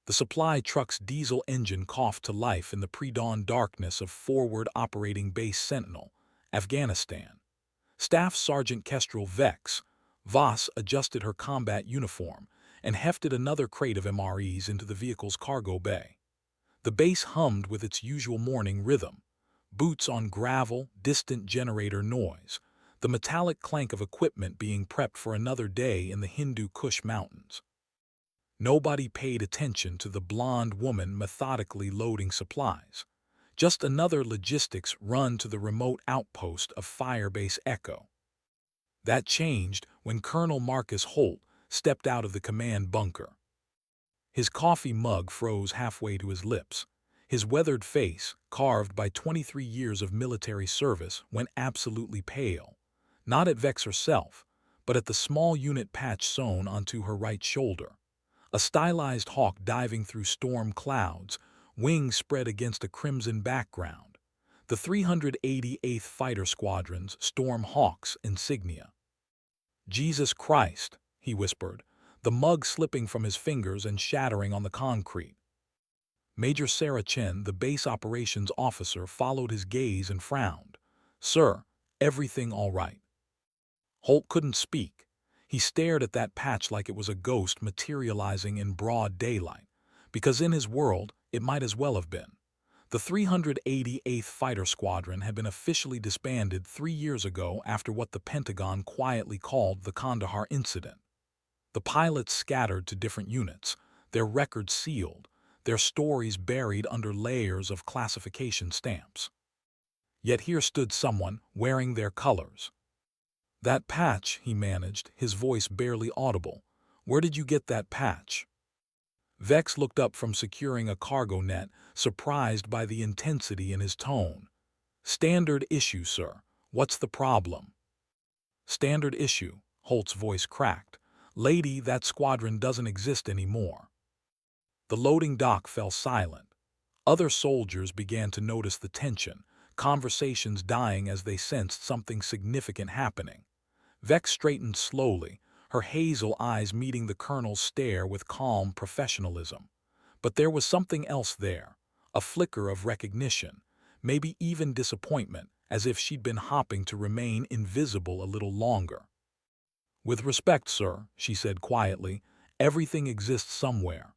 The supply truck's diesel engine coughed to life in the pre-dawn darkness of Forward Operating Base Sentinel, Afghanistan. Staff Sergeant Kestrel Vex Voss adjusted her combat uniform and hefted another crate of MREs into the vehicle's cargo bay. The base hummed with its usual morning rhythm. Boots on gravel, distant generator noise, the metallic clank of equipment being prepped for another day in the Hindu Kush Mountains. Nobody paid attention to the blonde woman methodically loading supplies. Just another logistics run to the remote outpost of Firebase Echo. That changed when Colonel Marcus Holt stepped out of the command bunker. His coffee mug froze halfway to his lips. His weathered face, carved by 23 years of military service, went absolutely pale. Not at Vex herself, but at the small unit patch sewn onto her right shoulder. A stylized hawk diving through storm clouds, wings spread against a crimson background. The 388th Fighter Squadron's Storm Hawks insignia. "Jesus Christ," he whispered, the mug slipping from his fingers and shattering on the concrete. Major Sarah Chen, the base operations officer, followed his gaze and frowned. "Sir, everything all right?" Holt couldn't speak. He stared at that patch like it was a ghost materializing in broad daylight, because in his world it might as well have been. The 388th Fighter Squadron had been officially disbanded 3 years ago after what the Pentagon quietly called the Kandahar Incident. The pilots scattered to different units, their records sealed, their stories buried under layers of classification stamps. Yet here stood someone wearing their colors. "That patch," he managed, his voice barely audible. "Where did you get that patch?" Vex looked up from securing a cargo net, surprised by the intensity in his tone. "Standard issue, sir. What's the problem?" "Standard issue," Holt's voice cracked. "Lady, that squadron doesn't exist anymore." The loading dock fell silent. Other soldiers began to notice the tension, conversations dying as they sensed something significant happening. Vex straightened slowly, her hazel eyes meeting the colonel's stare with calm professionalism. But there was something else there, a flicker of recognition, maybe even disappointment, as if she'd been hoping to remain invisible a little longer. "With respect, sir," she said quietly, "everything exists somewhere."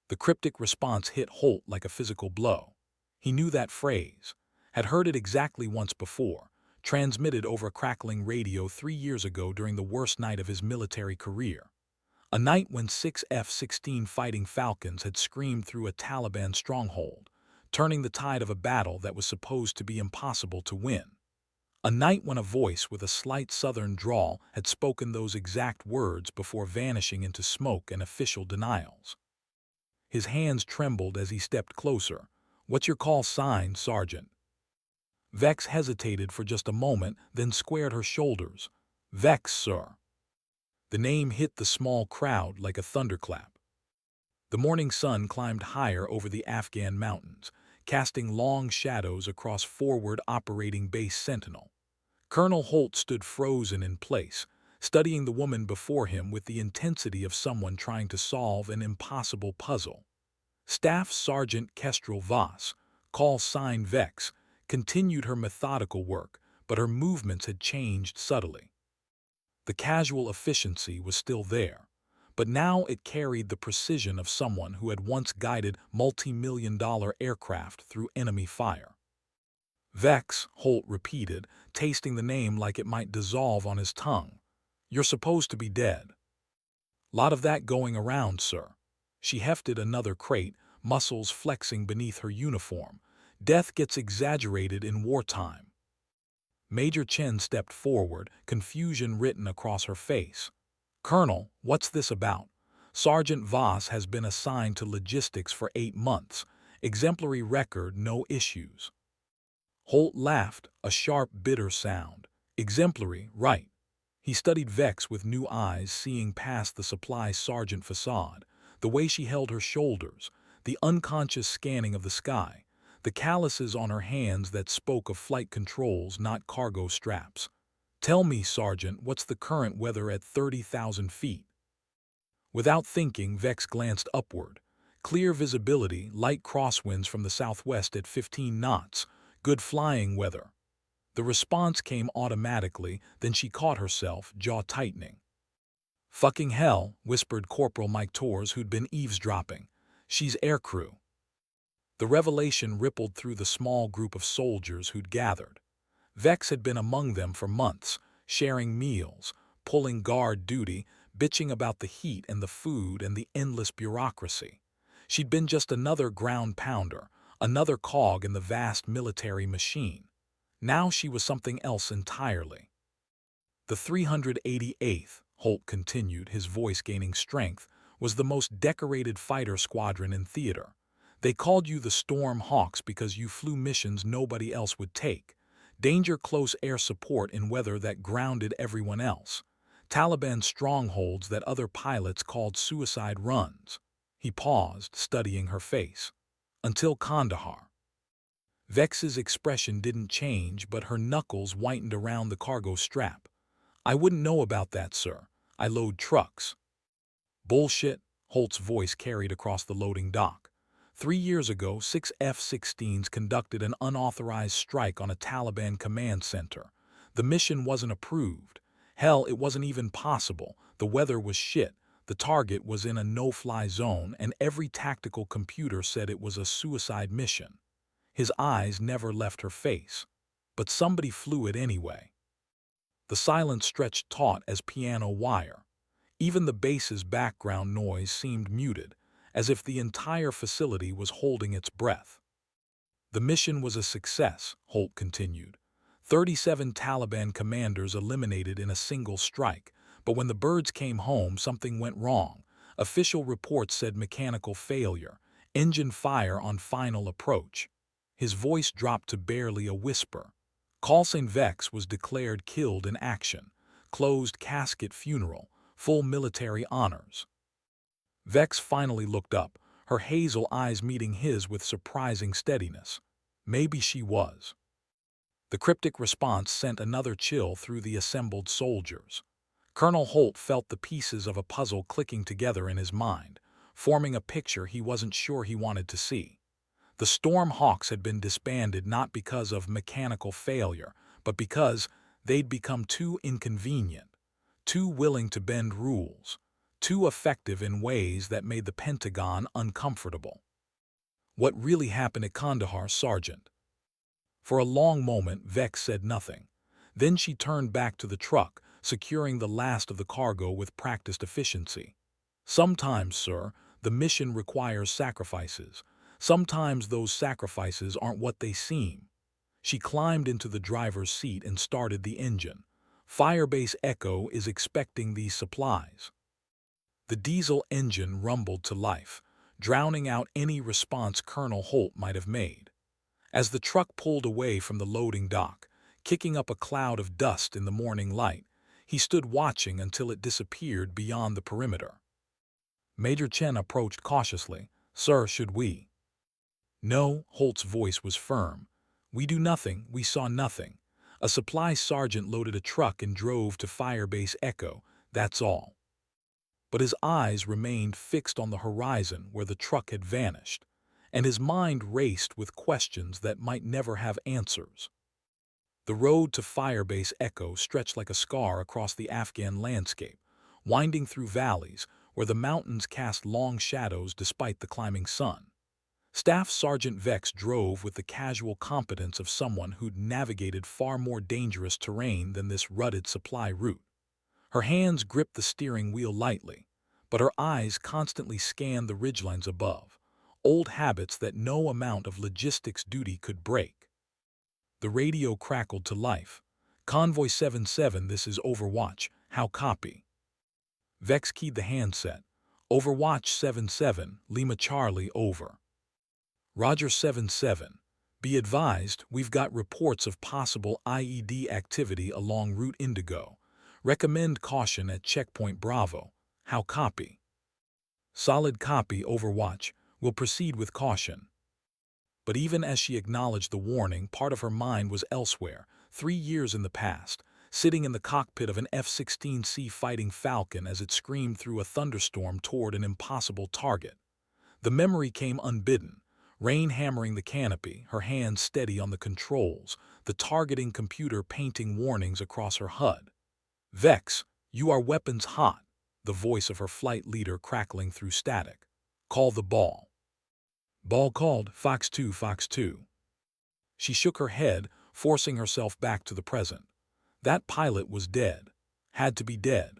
The cryptic response hit Holt like a physical blow. He knew that phrase, had heard it exactly once before, transmitted over a crackling radio 3 years ago during the worst night of his military career. A night when 6 F-16 Fighting Falcons had screamed through a Taliban stronghold, turning the tide of a battle that was supposed to be impossible to win. A night when a voice with a slight southern drawl had spoken those exact words before vanishing into smoke and official denials. His hands trembled as he stepped closer. "What's your call sign, Sergeant?" Vex hesitated for just a moment, then squared her shoulders. "Vex, sir." The name hit the small crowd like a thunderclap. The morning sun climbed higher over the Afghan mountains, casting long shadows across Forward Operating Base Sentinel. Colonel Holt stood frozen in place, studying the woman before him with the intensity of someone trying to solve an impossible puzzle. Staff Sergeant Kestrel Voss, call sign Vex, continued her methodical work, but her movements had changed subtly. The casual efficiency was still there, but now it carried the precision of someone who had once guided multi-million-dollar aircraft through enemy fire. "Vex," Holt repeated, tasting the name like it might dissolve on his tongue. "You're supposed to be dead." "Lot of that going around, sir." She hefted another crate, muscles flexing beneath her uniform. "Death gets exaggerated in wartime." Major Chen stepped forward, confusion written across her face. "Colonel, what's this about? Sergeant Voss has been assigned to logistics for 8 months. Exemplary record, no issues." Holt laughed, a sharp, bitter sound. "Exemplary, right." He studied Vex with new eyes, seeing past the supply sergeant facade, the way she held her shoulders, the unconscious scanning of the sky, the calluses on her hands that spoke of flight controls, not cargo straps. "Tell me, Sergeant, what's the current weather at 30,000 feet?" Without thinking, Vex glanced upward. Clear visibility, light crosswinds from the southwest at 15 knots, good flying weather. The response came automatically, then she caught herself, jaw tightening. "Fucking hell," whispered Corporal Mike Torres, who'd been eavesdropping. "She's aircrew." The revelation rippled through the small group of soldiers who'd gathered. Vex had been among them for months, sharing meals, pulling guard duty, bitching about the heat and the food and the endless bureaucracy. She'd been just another ground pounder, another cog in the vast military machine. Now she was something else entirely. The 388th, Holt continued, his voice gaining strength, was the most decorated fighter squadron in theater. They called you the Storm Hawks because you flew missions nobody else would take. Danger close air support in weather that grounded everyone else. Taliban strongholds that other pilots called suicide runs. He paused, studying her face. Until Kandahar. Vex's expression didn't change, but her knuckles whitened around the cargo strap. "I wouldn't know about that, sir. I load trucks." "Bullshit," Holt's voice carried across the loading dock. 3 years ago, 6 F-16s conducted an unauthorized strike on a Taliban command center. The mission wasn't approved. Hell, it wasn't even possible. The weather was shit. The target was in a no-fly zone, and every tactical computer said it was a suicide mission. His eyes never left her face. But somebody flew it anyway. The silence stretched taut as piano wire. Even the base's background noise seemed muted, as if the entire facility was holding its breath. "The mission was a success," Holt continued. 37 Taliban commanders eliminated in a single strike, but when the birds came home, something went wrong. Official reports said mechanical failure, engine fire on final approach. His voice dropped to barely a whisper. Khalsan Vex was declared killed in action. Closed casket funeral, full military honors. Vex finally looked up, her hazel eyes meeting his with surprising steadiness. Maybe she was. The cryptic response sent another chill through the assembled soldiers. Colonel Holt felt the pieces of a puzzle clicking together in his mind, forming a picture he wasn't sure he wanted to see. The Storm Hawks had been disbanded not because of mechanical failure, but because they'd become too inconvenient, too willing to bend rules, too effective in ways that made the Pentagon uncomfortable. "What really happened at Kandahar, Sergeant?" For a long moment, Vex said nothing. Then she turned back to the truck, securing the last of the cargo with practiced efficiency. "Sometimes, sir, the mission requires sacrifices. Sometimes those sacrifices aren't what they seem." She climbed into the driver's seat and started the engine. "Firebase Echo is expecting these supplies." The diesel engine rumbled to life, drowning out any response Colonel Holt might have made. As the truck pulled away from the loading dock, kicking up a cloud of dust in the morning light, he stood watching until it disappeared beyond the perimeter. Major Chen approached cautiously. "Sir, should we?" "No," Holt's voice was firm. "We do nothing, we saw nothing. A supply sergeant loaded a truck and drove to Firebase Echo, that's all." But his eyes remained fixed on the horizon where the truck had vanished, and his mind raced with questions that might never have answers. The road to Firebase Echo stretched like a scar across the Afghan landscape, winding through valleys where the mountains cast long shadows despite the climbing sun. Staff Sergeant Vex drove with the casual competence of someone who'd navigated far more dangerous terrain than this rutted supply route. Her hands gripped the steering wheel lightly, but her eyes constantly scanned the ridgelines above, old habits that no amount of logistics duty could break. The radio crackled to life. "Convoy 77, this is Overwatch. How copy?" Vex keyed the handset. "Overwatch 77, Lima Charlie, over." "Roger 77. Be advised, we've got reports of possible IED activity along Route Indigo. Recommend caution at Checkpoint Bravo. How copy?" "Solid copy, Overwatch. We'll proceed with caution." But even as she acknowledged the warning, part of her mind was elsewhere, 3 years in the past, sitting in the cockpit of an F-16C Fighting Falcon as it screamed through a thunderstorm toward an impossible target. The memory came unbidden, rain hammering the canopy, her hands steady on the controls, the targeting computer painting warnings across her HUD. "Vex, you are weapons hot," the voice of her flight leader crackling through static. "Call the ball." Ball called, Fox 2, Fox 2. She shook her head, forcing herself back to the present. That pilot was dead. Had to be dead.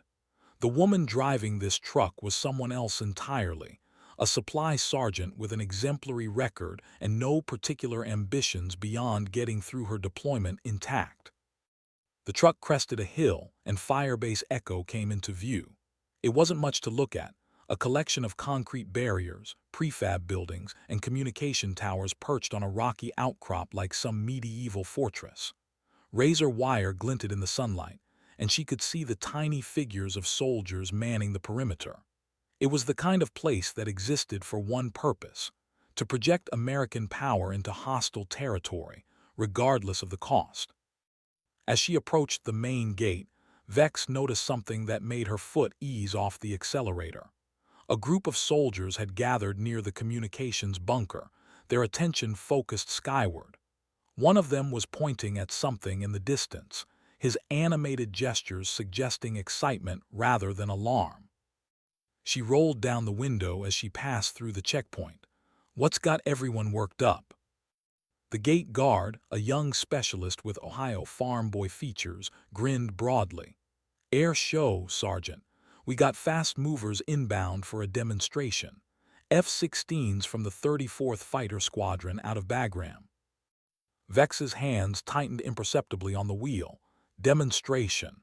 The woman driving this truck was someone else entirely, a supply sergeant with an exemplary record and no particular ambitions beyond getting through her deployment intact. The truck crested a hill, and Firebase Echo came into view. It wasn't much to look at, a collection of concrete barriers, prefab buildings, and communication towers perched on a rocky outcrop like some medieval fortress. Razor wire glinted in the sunlight, and she could see the tiny figures of soldiers manning the perimeter. It was the kind of place that existed for one purpose: to project American power into hostile territory, regardless of the cost. As she approached the main gate, Vex noticed something that made her foot ease off the accelerator. A group of soldiers had gathered near the communications bunker, their attention focused skyward. One of them was pointing at something in the distance, his animated gestures suggesting excitement rather than alarm. She rolled down the window as she passed through the checkpoint. What's got everyone worked up? The gate guard, a young specialist with Ohio farm boy features, grinned broadly. "Air show, Sergeant. We got fast movers inbound for a demonstration. F-16s from the 34th Fighter Squadron out of Bagram." Vex's hands tightened imperceptibly on the wheel. Demonstration.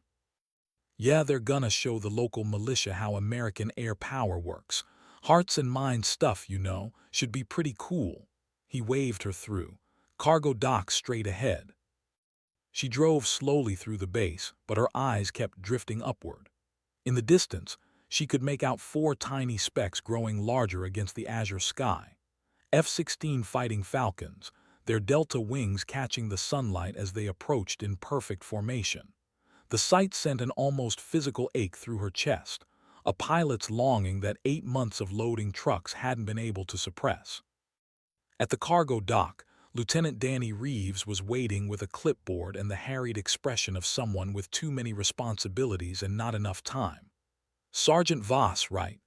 Yeah, they're gonna show the local militia how American air power works. Hearts and minds stuff, you know, should be pretty cool. He waved her through. Cargo dock straight ahead. She drove slowly through the base, but her eyes kept drifting upward. In the distance, she could make out 4 tiny specks growing larger against the azure sky. F-16 Fighting Falcons, their delta wings catching the sunlight as they approached in perfect formation. The sight sent an almost physical ache through her chest, a pilot's longing that 8 months of loading trucks hadn't been able to suppress. At the cargo dock, Lieutenant Danny Reeves was waiting with a clipboard and the harried expression of someone with too many responsibilities and not enough time. "Sergeant Voss, right?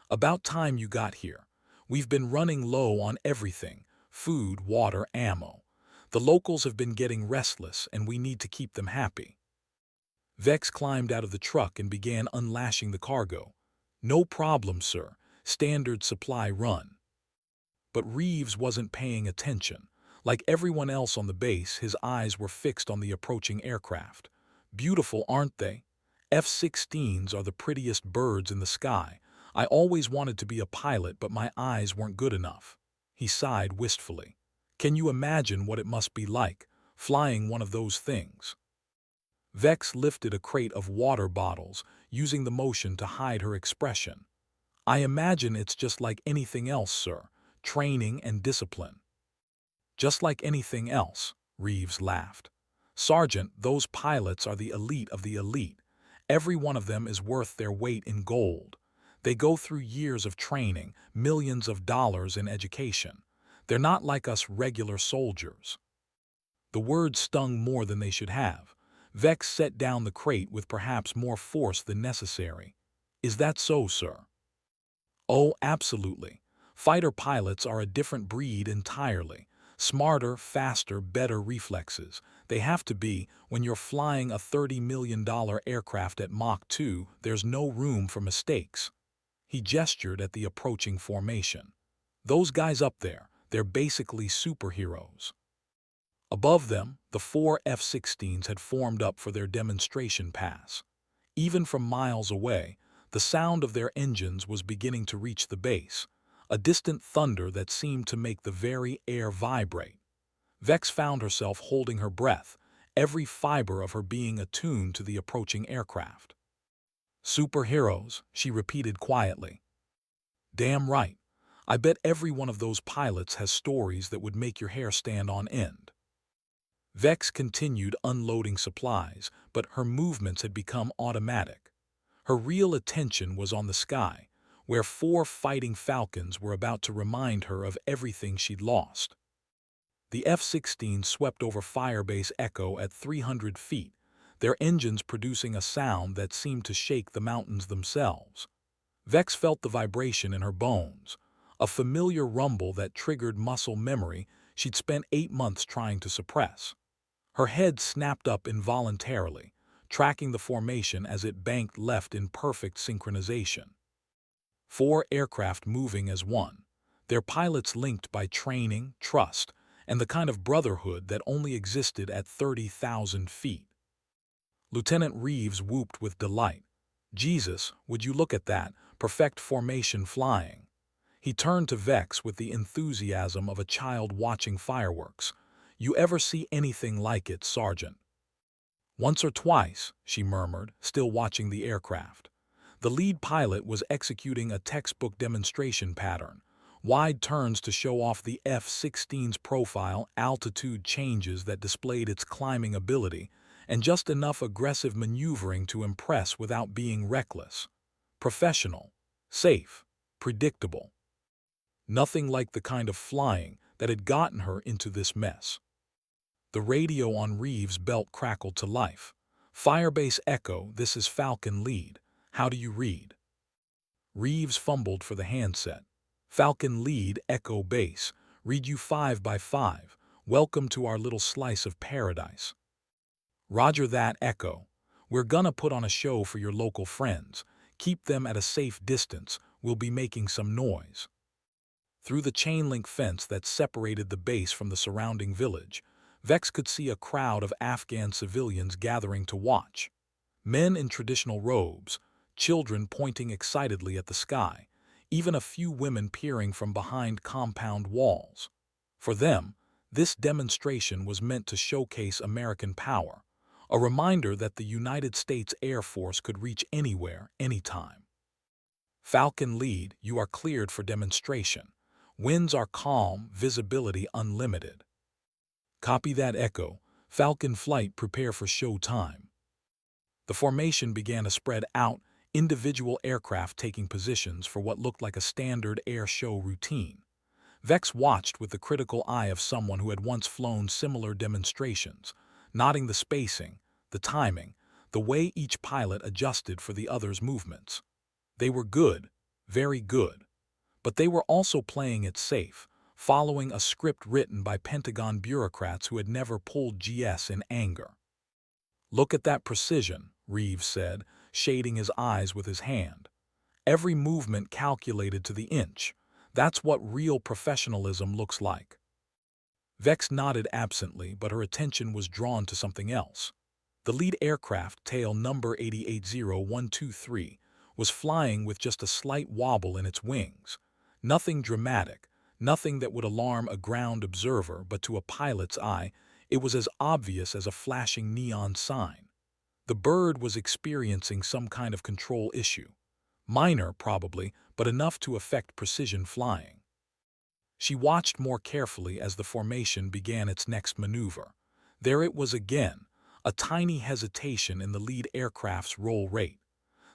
About time you got here. We've been running low on everything: food, water, ammo. The locals have been getting restless, and we need to keep them happy." Vex climbed out of the truck and began unlashing the cargo. "No problem, sir. Standard supply run." But Reeves wasn't paying attention. Like everyone else on the base, his eyes were fixed on the approaching aircraft. "Beautiful, aren't they? F-16s are the prettiest birds in the sky. I always wanted to be a pilot, but my eyes weren't good enough." He sighed wistfully. "Can you imagine what it must be like, flying one of those things?" Vex lifted a crate of water bottles, using the motion to hide her expression. "I imagine it's just like anything else, sir. Training and discipline." "Just like anything else," Reeves laughed. "Sergeant, those pilots are the elite of the elite. Every one of them is worth their weight in gold. They go through years of training, millions of dollars in education. They're not like us regular soldiers." The words stung more than they should have. Vex set down the crate with perhaps more force than necessary. "Is that so, sir?" "Oh, absolutely. Fighter pilots are a different breed entirely. Smarter, faster, better reflexes. They have to be. When you're flying a $30 million aircraft at Mach 2, there's no room for mistakes." He gestured at the approaching formation. "Those guys up there, they're basically superheroes." Above them, the 4 F-16s had formed up for their demonstration pass. Even from miles away, the sound of their engines was beginning to reach the base, a distant thunder that seemed to make the very air vibrate. Vex found herself holding her breath, every fiber of her being attuned to the approaching aircraft. "Superheroes," she repeated quietly. "Damn right. I bet every one of those pilots has stories that would make your hair stand on end." Vex continued unloading supplies, but her movements had become automatic. Her real attention was on the sky, where 4 fighting Falcons were about to remind her of everything she'd lost. The F-16 swept over Firebase Echo at 300 feet, their engines producing a sound that seemed to shake the mountains themselves. Vex felt the vibration in her bones, a familiar rumble that triggered muscle memory she'd spent 8 months trying to suppress. Her head snapped up involuntarily, tracking the formation as it banked left in perfect synchronization. 4 aircraft moving as one, their pilots linked by training, trust, and the kind of brotherhood that only existed at 30,000 feet. Lieutenant Reeves whooped with delight. Jesus, would you look at that, perfect formation flying. He turned to Vex with the enthusiasm of a child watching fireworks. You ever see anything like it, Sergeant? Once or twice, she murmured, still watching the aircraft. The lead pilot was executing a textbook demonstration pattern. Wide turns to show off the F-16's profile, altitude changes that displayed its climbing ability, and just enough aggressive maneuvering to impress without being reckless. Professional, safe, predictable. Nothing like the kind of flying that had gotten her into this mess. The radio on Reeves' belt crackled to life. Firebase Echo, this is Falcon Lead. How do you read? Reeves fumbled for the handset. Falcon Lead, Echo Base. Read you 5 by 5. Welcome to our little slice of paradise. Roger that, Echo. We're gonna put on a show for your local friends. Keep them at a safe distance. We'll be making some noise. Through the chain-link fence that separated the base from the surrounding village, Vex could see a crowd of Afghan civilians gathering to watch. Men in traditional robes, children pointing excitedly at the sky, even a few women peering from behind compound walls. For them, this demonstration was meant to showcase American power, a reminder that the United States Air Force could reach anywhere, anytime. Falcon Lead, you are cleared for demonstration. Winds are calm, visibility unlimited. Copy that, Echo. Falcon Flight, prepare for show time. The formation began to spread out, individual aircraft taking positions for what looked like a standard air show routine. Vex watched with the critical eye of someone who had once flown similar demonstrations, noting the spacing, the timing, the way each pilot adjusted for the other's movements. They were good, very good. But they were also playing it safe, following a script written by Pentagon bureaucrats who had never pulled GS in anger. Look at that precision, Reeves said, shading his eyes with his hand. Every movement calculated to the inch. That's what real professionalism looks like. Vex nodded absently, but her attention was drawn to something else. The lead aircraft, tail number 880123, was flying with just a slight wobble in its wings. Nothing dramatic, nothing that would alarm a ground observer, but to a pilot's eye, it was as obvious as a flashing neon sign. The bird was experiencing some kind of control issue. Minor, probably, but enough to affect precision flying. She watched more carefully as the formation began its next maneuver. There it was again, a tiny hesitation in the lead aircraft's roll rate.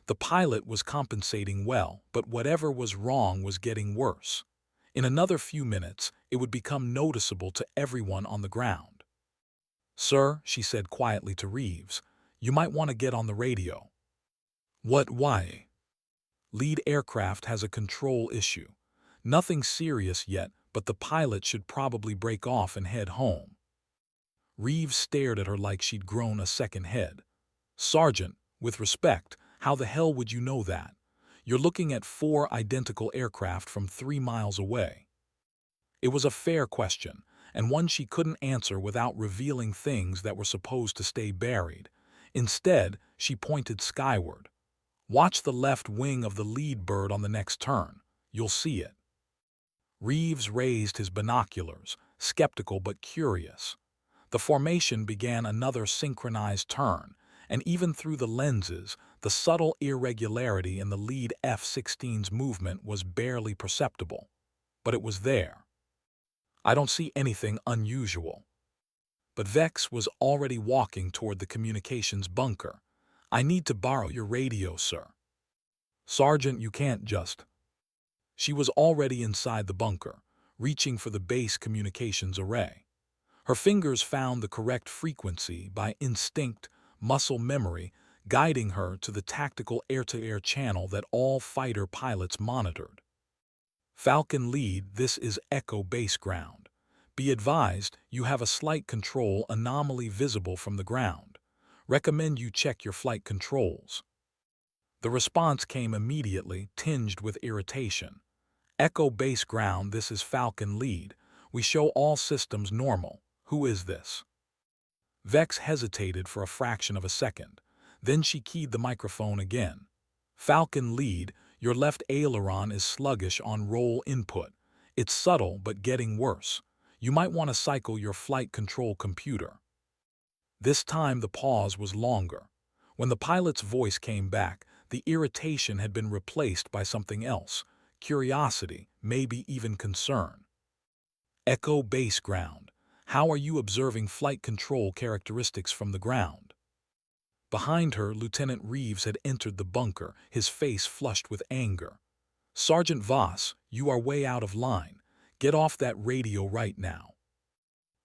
The pilot was compensating well, but whatever was wrong was getting worse. In another few minutes, it would become noticeable to everyone on the ground. Sir, she said quietly to Reeves, you might want to get on the radio. What, why? Lead aircraft has a control issue. Nothing serious yet, but the pilot should probably break off and head home. Reeves stared at her like she'd grown a second head. Sergeant, with respect, how the hell would you know that? You're looking at 4 identical aircraft from 3 miles away. It was a fair question, and one she couldn't answer without revealing things that were supposed to stay buried. Instead, she pointed skyward. Watch the left wing of the lead bird on the next turn. You'll see it. Reeves raised his binoculars, skeptical but curious. The formation began another synchronized turn, and even through the lenses, the subtle irregularity in the lead F-16's movement was barely perceptible. But it was there. I don't see anything unusual. But Vex was already walking toward the communications bunker. I need to borrow your radio, sir. Sergeant, you can't just. She was already inside the bunker, reaching for the base communications array. Her fingers found the correct frequency by instinct, muscle memory, guiding her to the tactical air-to-air channel that all fighter pilots monitored. Falcon Lead, this is Echo Base Ground. Be advised, you have a slight control anomaly visible from the ground. Recommend you check your flight controls. The response came immediately, tinged with irritation. Echo Base Ground, this is Falcon Lead. We show all systems normal. Who is this? Vex hesitated for a fraction of a second. Then she keyed the microphone again. Falcon Lead, your left aileron is sluggish on roll input. It's subtle but getting worse. You might want to cycle your flight control computer. This time the pause was longer. When the pilot's voice came back, the irritation had been replaced by something else. Curiosity, maybe even concern. Echo Base Ground. How are you observing flight control characteristics from the ground? Behind her, Lieutenant Reeves had entered the bunker, his face flushed with anger. Sergeant Voss, you are way out of line. Get off that radio right now.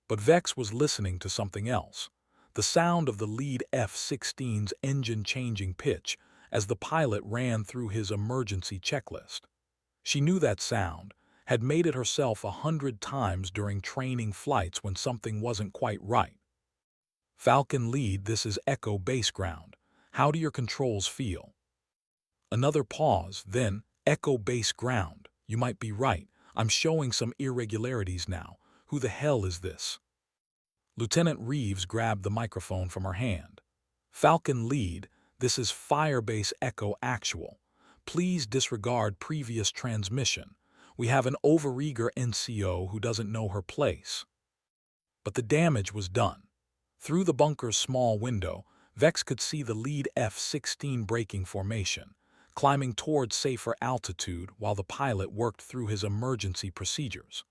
But Vex was listening to something else. The sound of the lead F-16's engine changing pitch as the pilot ran through his emergency checklist. She knew that sound, had made it herself 100 times during training flights when something wasn't quite right. Falcon Lead, this is Echo Base Ground. How do your controls feel? Another pause, then, Echo Base Ground. You might be right. I'm showing some irregularities now. Who the hell is this? Lieutenant Reeves grabbed the microphone from her hand. Falcon Lead, this is Firebase Echo Actual. Please disregard previous transmission. We have an overeager NCO who doesn't know her place. But the damage was done. Through the bunker's small window, Vex could see the lead F-16 braking formation, climbing towards safer altitude while the pilot worked through his emergency procedures.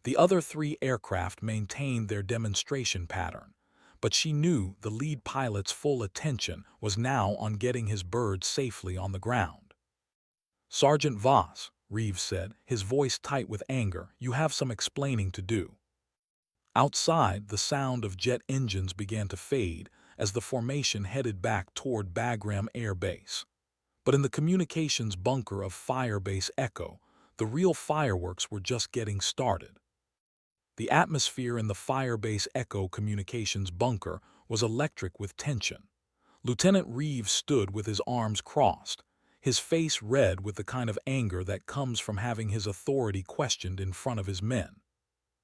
The other 3 aircraft maintained their demonstration pattern, but she knew the lead pilot's full attention was now on getting his bird safely on the ground. Sergeant Voss, Reeves said, his voice tight with anger, you have some explaining to do. Outside, the sound of jet engines began to fade as the formation headed back toward Bagram Air Base. But in the communications bunker of Firebase Echo, the real fireworks were just getting started. The atmosphere in the Firebase Echo communications bunker was electric with tension. Lieutenant Reeves stood with his arms crossed, his face red with the kind of anger that comes from having his authority questioned in front of his men.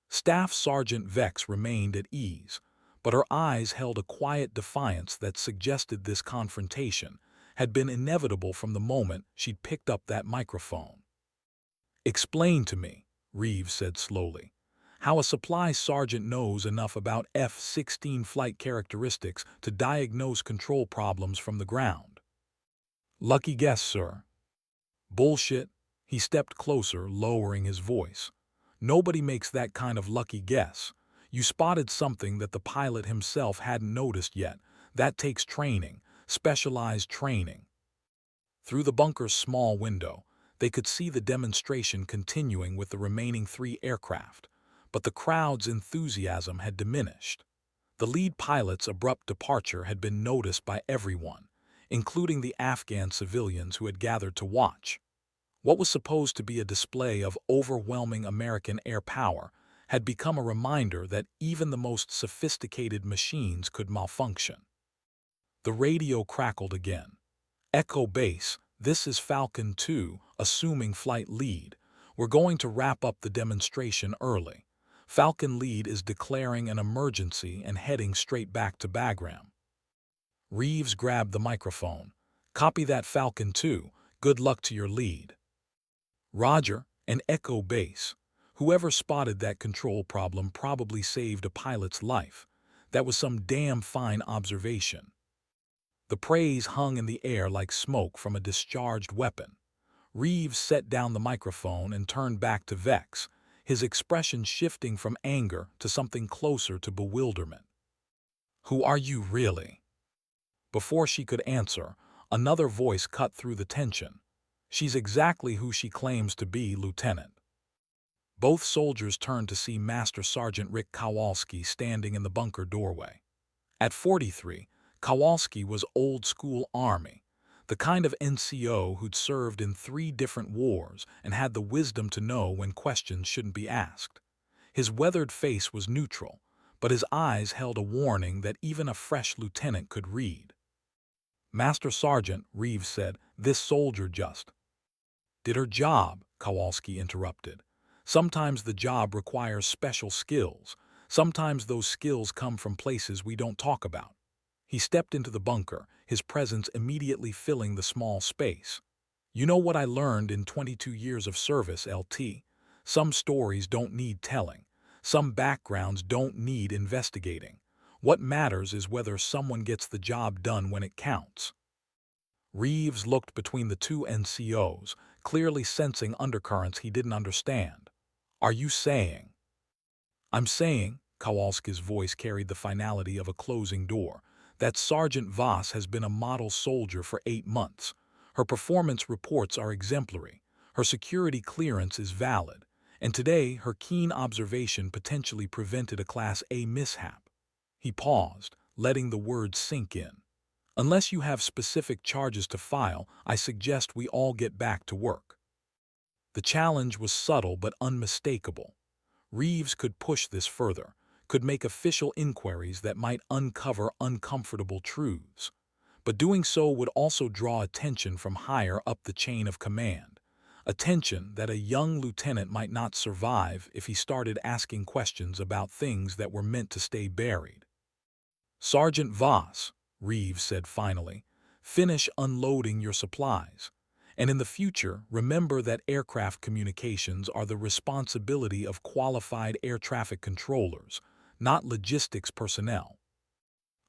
Staff Sergeant Vex remained at ease, but her eyes held a quiet defiance that suggested this confrontation had been inevitable from the moment she'd picked up that microphone. Explain to me, Reeves said slowly, how a supply sergeant knows enough about F-16 flight characteristics to diagnose control problems from the ground. Lucky guess, sir. Bullshit. He stepped closer, lowering his voice. Nobody makes that kind of lucky guess. You spotted something that the pilot himself hadn't noticed yet. That takes training, specialized training. Through the bunker's small window, they could see the demonstration continuing with the remaining 3 aircraft, but the crowd's enthusiasm had diminished. The lead pilot's abrupt departure had been noticed by everyone, including the Afghan civilians who had gathered to watch. What was supposed to be a display of overwhelming American air power had become a reminder that even the most sophisticated machines could malfunction. The radio crackled again. Echo Base, this is Falcon 2, assuming flight lead. We're going to wrap up the demonstration early. Falcon Lead is declaring an emergency and heading straight back to Bagram. Reeves grabbed the microphone. Copy that, Falcon 2. Good luck to your lead. Roger, and Echo Base. Whoever spotted that control problem probably saved a pilot's life. That was some damn fine observation. The praise hung in the air like smoke from a discharged weapon. Reeves set down the microphone and turned back to Vex, his expression shifting from anger to something closer to bewilderment. Who are you really? Before she could answer, another voice cut through the tension. She's exactly who she claims to be, Lieutenant. Both soldiers turned to see Master Sergeant Rick Kowalski standing in the bunker doorway. At 43, Kowalski was old-school Army, the kind of NCO who'd served in 3 different wars and had the wisdom to know when questions shouldn't be asked. His weathered face was neutral, but his eyes held a warning that even a fresh lieutenant could read. "Master Sergeant," Reeves said, "this soldier just did her job," Kowalski interrupted. "Sometimes the job requires special skills. Sometimes those skills come from places we don't talk about." He stepped into the bunker, his presence immediately filling the small space. "You know what I learned in 22 years of service, LT? Some stories don't need telling. Some backgrounds don't need investigating. What matters is whether someone gets the job done when it counts." Reeves looked between the 2 NCOs, clearly sensing undercurrents he didn't understand. "Are you saying?" "I'm saying," Kowalski's voice carried the finality of a closing door, "that Sergeant Voss has been a model soldier for 8 months. Her performance reports are exemplary. Her security clearance is valid. And today, her keen observation potentially prevented a Class A mishap." He paused, letting the words sink in. "Unless you have specific charges to file, I suggest we all get back to work." The challenge was subtle but unmistakable. Reeves could push this further, could make official inquiries that might uncover uncomfortable truths. But doing so would also draw attention from higher up the chain of command. Attention that a young lieutenant might not survive if he started asking questions about things that were meant to stay buried. "Sergeant Voss," Reeves said finally, "finish unloading your supplies. And in the future, remember that aircraft communications are the responsibility of qualified air traffic controllers, not logistics personnel."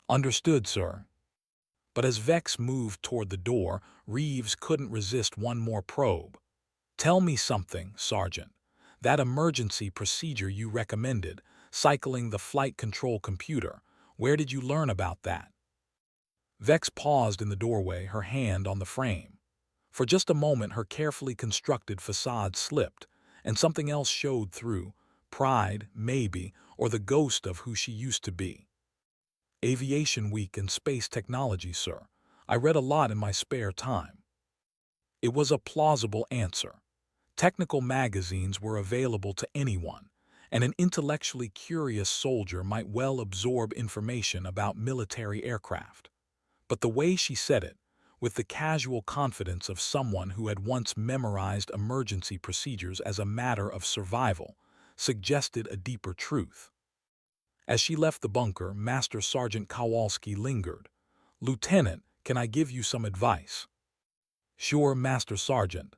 "Understood, sir." But as Vex moved toward the door, Reeves couldn't resist one more probe. "Tell me something, Sergeant. That emergency procedure you recommended, cycling the flight control computer, where did you learn about that?" Vex paused in the doorway, her hand on the frame. For just a moment her carefully constructed facade slipped, and something else showed through: pride, maybe, or the ghost of who she used to be. "Aviation Week and Space Technology, sir. I read a lot in my spare time." It was a plausible answer. Technical magazines were available to anyone, and an intellectually curious soldier might well absorb information about military aircraft. But the way she said it, with the casual confidence of someone who had once memorized emergency procedures as a matter of survival, suggested a deeper truth. As she left the bunker, Master Sergeant Kowalski lingered. "Lieutenant, can I give you some advice?" "Sure, Master Sergeant."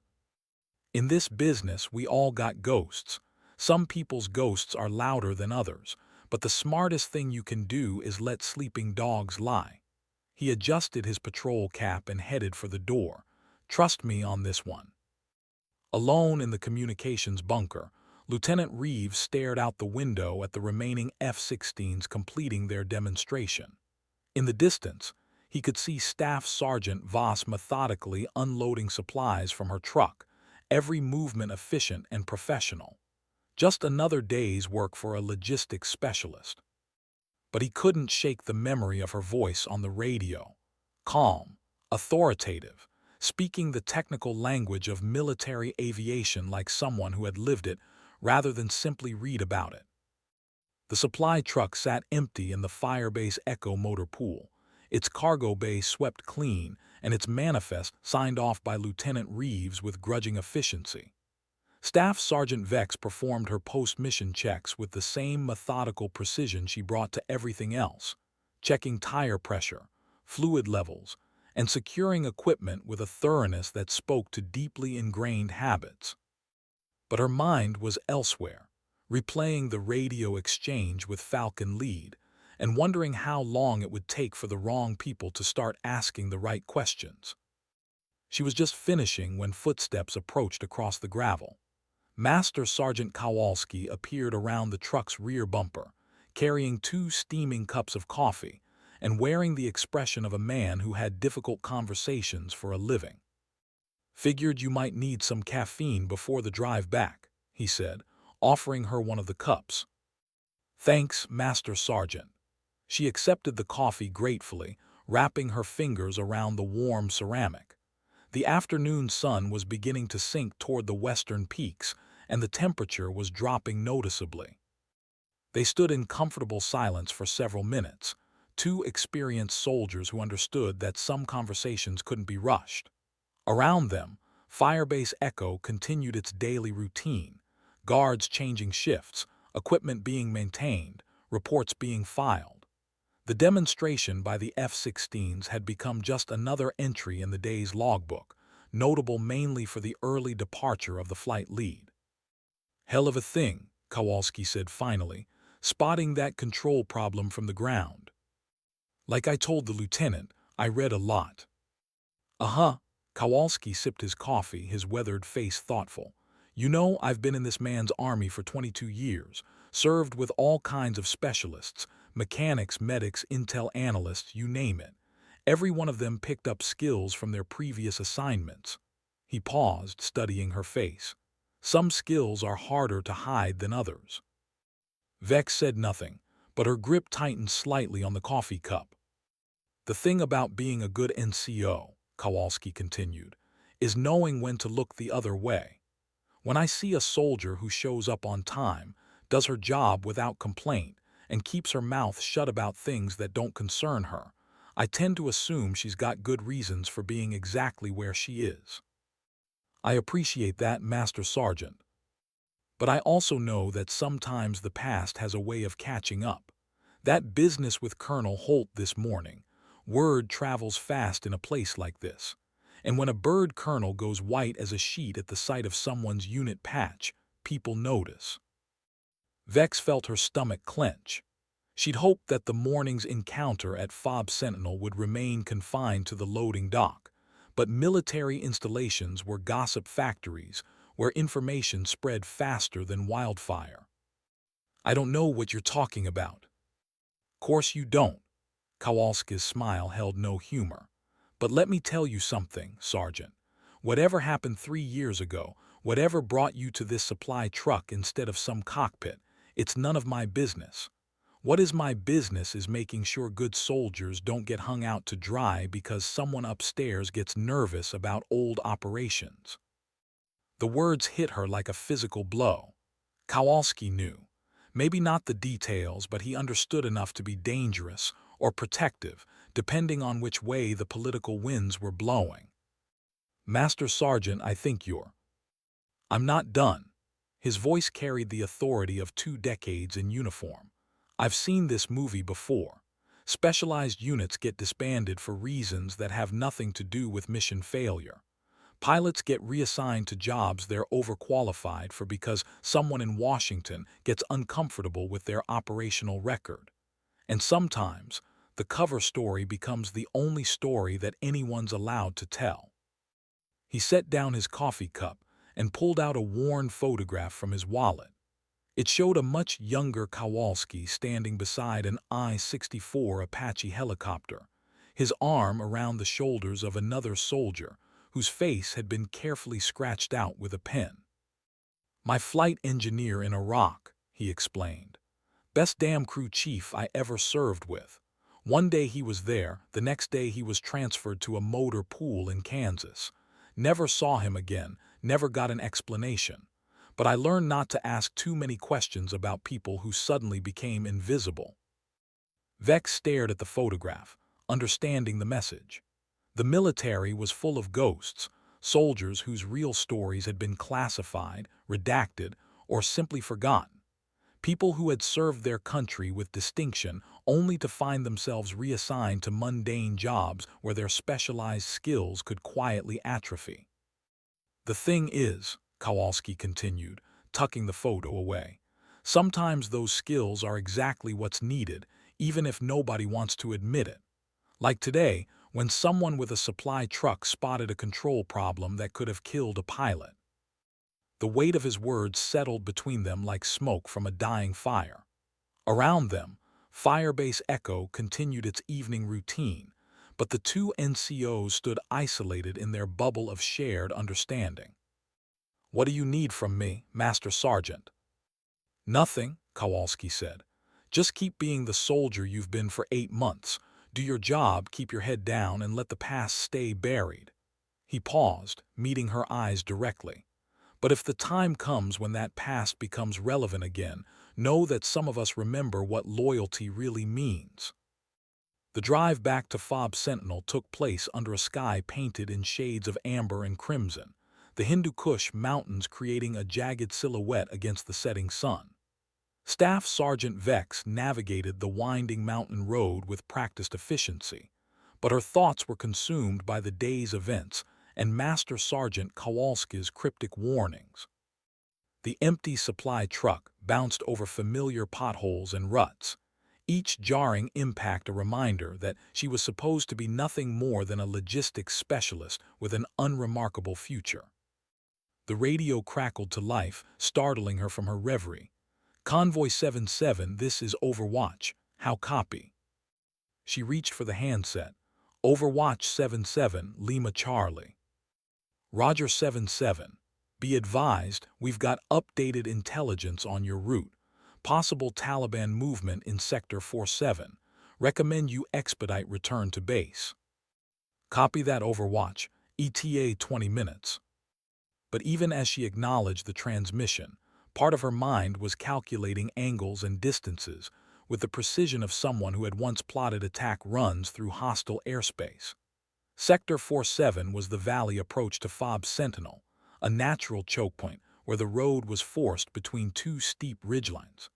"In this business, we all got ghosts. Some people's ghosts are louder than others, but the smartest thing you can do is let sleeping dogs lie." He adjusted his patrol cap and headed for the door. "Trust me on this one." Alone in the communications bunker, Lieutenant Reeves stared out the window at the remaining F-16s completing their demonstration. In the distance, he could see Staff Sergeant Voss methodically unloading supplies from her truck, every movement efficient and professional. Just another day's work for a logistics specialist. But he couldn't shake the memory of her voice on the radio. Calm, authoritative, speaking the technical language of military aviation like someone who had lived it rather than simply read about it. The supply truck sat empty in the Firebase Echo motor pool, its cargo bay swept clean, and its manifest signed off by Lieutenant Reeves with grudging efficiency. Staff Sergeant Vex performed her post-mission checks with the same methodical precision she brought to everything else, checking tire pressure, fluid levels, and securing equipment with a thoroughness that spoke to deeply ingrained habits. But her mind was elsewhere, replaying the radio exchange with Falcon Lead, and wondering how long it would take for the wrong people to start asking the right questions. She was just finishing when footsteps approached across the gravel. Master Sergeant Kowalski appeared around the truck's rear bumper, carrying 2 steaming cups of coffee and wearing the expression of a man who had difficult conversations for a living. Figured you might need some caffeine before the drive back, he said, offering her one of the cups. Thanks, Master Sergeant. She accepted the coffee gratefully, wrapping her fingers around the warm ceramic. The afternoon sun was beginning to sink toward the western peaks, and the temperature was dropping noticeably. They stood in comfortable silence for several minutes, two experienced soldiers who understood that some conversations couldn't be rushed. Around them, Firebase Echo continued its daily routine, guards changing shifts, equipment being maintained, reports being filed. The demonstration by the F-16s had become just another entry in the day's logbook, notable mainly for the early departure of the flight lead. Hell of a thing, Kowalski said finally, spotting that control problem from the ground. Like I told the lieutenant, I read a lot. Uh-huh. Kowalski sipped his coffee, his weathered face thoughtful. You know, I've been in this man's army for 22 years, served with all kinds of specialists, mechanics, medics, intel analysts, you name it. Every one of them picked up skills from their previous assignments. He paused, studying her face. Some skills are harder to hide than others. Vex said nothing, but her grip tightened slightly on the coffee cup. The thing about being a good NCO, Kowalski continued, is knowing when to look the other way. When I see a soldier who shows up on time, does her job without complaint, and keeps her mouth shut about things that don't concern her, I tend to assume she's got good reasons for being exactly where she is. I appreciate that, Master Sergeant. But I also know that sometimes the past has a way of catching up. That business with Colonel Holt this morning, word travels fast in a place like this. And when a bird colonel goes white as a sheet at the sight of someone's unit patch, people notice. Vex felt her stomach clench. She'd hoped that the morning's encounter at Fob Sentinel would remain confined to the loading dock, but military installations were gossip factories where information spread faster than wildfire. I don't know what you're talking about. Course you don't. Kowalski's smile held no humor. But let me tell you something, Sergeant. Whatever happened 3 years ago, whatever brought you to this supply truck instead of some cockpit, it's none of my business. What is my business is making sure good soldiers don't get hung out to dry because someone upstairs gets nervous about old operations. The words hit her like a physical blow. Kowalski knew. Maybe not the details, but he understood enough to be dangerous or protective, depending on which way the political winds were blowing. Master Sergeant, I think you're. I'm not done. His voice carried the authority of 2 decades in uniform. I've seen this movie before. Specialized units get disbanded for reasons that have nothing to do with mission failure. Pilots get reassigned to jobs they're overqualified for because someone in Washington gets uncomfortable with their operational record. And sometimes, the cover story becomes the only story that anyone's allowed to tell. He set down his coffee cup and pulled out a worn photograph from his wallet. It showed a much younger Kowalski standing beside an I-64 Apache helicopter, his arm around the shoulders of another soldier whose face had been carefully scratched out with a pen. My flight engineer in Iraq, he explained. Best damn crew chief I ever served with. One day he was there, the next day he was transferred to a motor pool in Kansas. Never saw him again, never got an explanation. But I learned not to ask too many questions about people who suddenly became invisible. Vex stared at the photograph, understanding the message. The military was full of ghosts, soldiers whose real stories had been classified, redacted, or simply forgotten. People who had served their country with distinction only to find themselves reassigned to mundane jobs where their specialized skills could quietly atrophy. The thing is, Kowalski continued, tucking the photo away, sometimes those skills are exactly what's needed, even if nobody wants to admit it. Like today, when someone with a supply truck spotted a control problem that could have killed a pilot. The weight of his words settled between them like smoke from a dying fire. Around them, Firebase Echo continued its evening routine, but the two NCOs stood isolated in their bubble of shared understanding. "What do you need from me, Master Sergeant?" "Nothing," Kowalski said. "Just keep being the soldier you've been for 8 months. Do your job, keep your head down, and let the past stay buried." He paused, meeting her eyes directly. "But if the time comes when that past becomes relevant again, know that some of us remember what loyalty really means." The drive back to Fob Sentinel took place under a sky painted in shades of amber and crimson, the Hindu Kush mountains creating a jagged silhouette against the setting sun. Staff Sergeant Vex navigated the winding mountain road with practiced efficiency, but her thoughts were consumed by the day's events and Master Sergeant Kowalski's cryptic warnings. The empty supply truck bounced over familiar potholes and ruts, each jarring impact a reminder that she was supposed to be nothing more than a logistics specialist with an unremarkable future. The radio crackled to life, startling her from her reverie. "Convoy 77, this is Overwatch. How copy?" She reached for the handset. "Overwatch 77, Lima Charlie." "Roger 77. Be advised, we've got updated intelligence on your route. Possible Taliban movement in Sector 47. Recommend you expedite return to base." "Copy that, Overwatch. ETA 20 minutes." But even as she acknowledged the transmission, part of her mind was calculating angles and distances with the precision of someone who had once plotted attack runs through hostile airspace. Sector 47 was the valley approach to Fob Sentinel, a natural choke point where the road was forced between two steep ridgelines.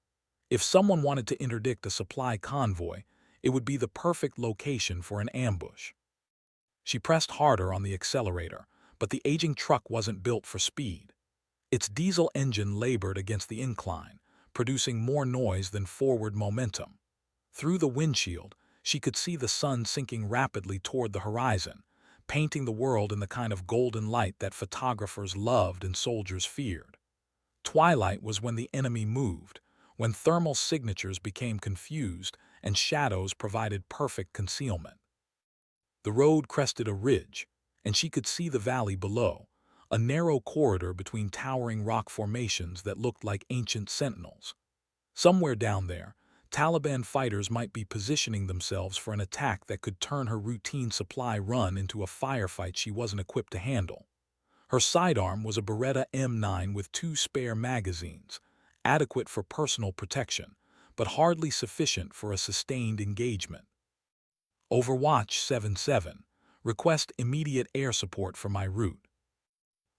If someone wanted to interdict a supply convoy, it would be the perfect location for an ambush. She pressed harder on the accelerator, but the aging truck wasn't built for speed. Its diesel engine labored against the incline, producing more noise than forward momentum. Through the windshield, she could see the sun sinking rapidly toward the horizon, painting the world in the kind of golden light that photographers loved and soldiers feared. Twilight was when the enemy moved, when thermal signatures became confused and shadows provided perfect concealment. The road crested a ridge, and she could see the valley below, a narrow corridor between towering rock formations that looked like ancient sentinels. Somewhere down there, Taliban fighters might be positioning themselves for an attack that could turn her routine supply run into a firefight she wasn't equipped to handle. Her sidearm was a Beretta M9 with 2 spare magazines, adequate for personal protection, but hardly sufficient for a sustained engagement. "Overwatch 77. Request immediate air support for my route."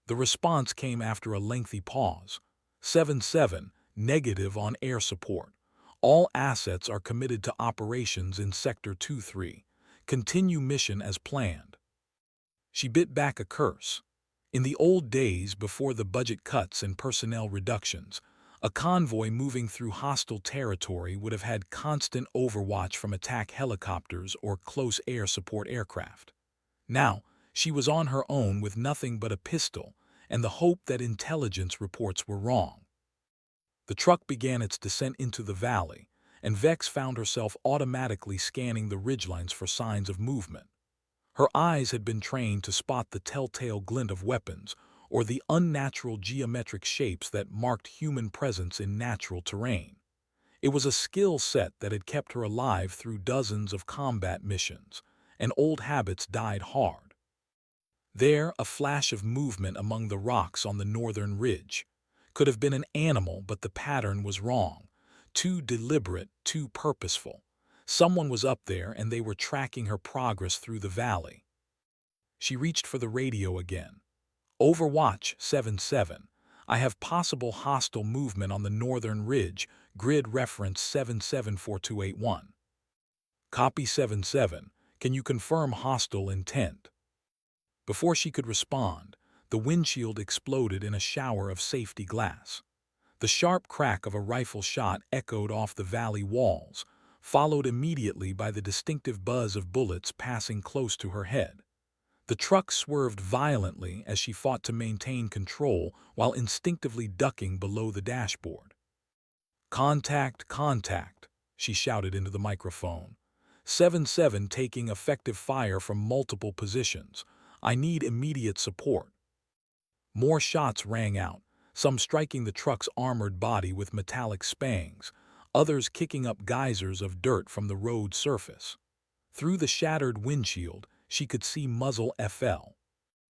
The response came after a lengthy pause. 77, negative on air support. All assets are committed to operations in Sector 23. Continue mission as planned. She bit back a curse. In the old days before the budget cuts and personnel reductions, a convoy moving through hostile territory would have had constant overwatch from attack helicopters or close air support aircraft. Now, she was on her own with nothing but a pistol and the hope that intelligence reports were wrong. The truck began its descent into the valley, and Vex found herself automatically scanning the ridgelines for signs of movement. Her eyes had been trained to spot the telltale glint of weapons or the unnatural geometric shapes that marked human presence in natural terrain. It was a skill set that had kept her alive through dozens of combat missions, and old habits died hard. There, a flash of movement among the rocks on the northern ridge. Could have been an animal, but the pattern was wrong. Too deliberate, too purposeful. Someone was up there and they were tracking her progress through the valley. She reached for the radio again. "Overwatch 77. I have possible hostile movement on the northern ridge, grid reference 774281. "Copy 77. Can you confirm hostile intent?" Before she could respond, the windshield exploded in a shower of safety glass. The sharp crack of a rifle shot echoed off the valley walls, followed immediately by the distinctive buzz of bullets passing close to her head. The truck swerved violently as she fought to maintain control while instinctively ducking below the dashboard. "Contact, contact," she shouted into the microphone. 7-7 taking effective fire from multiple positions. I need immediate support. More shots rang out, some striking the truck's armored body with metallic spangs, others kicking up geysers of dirt from the road surface. Through the shattered windshield, she could see Muzzle FL,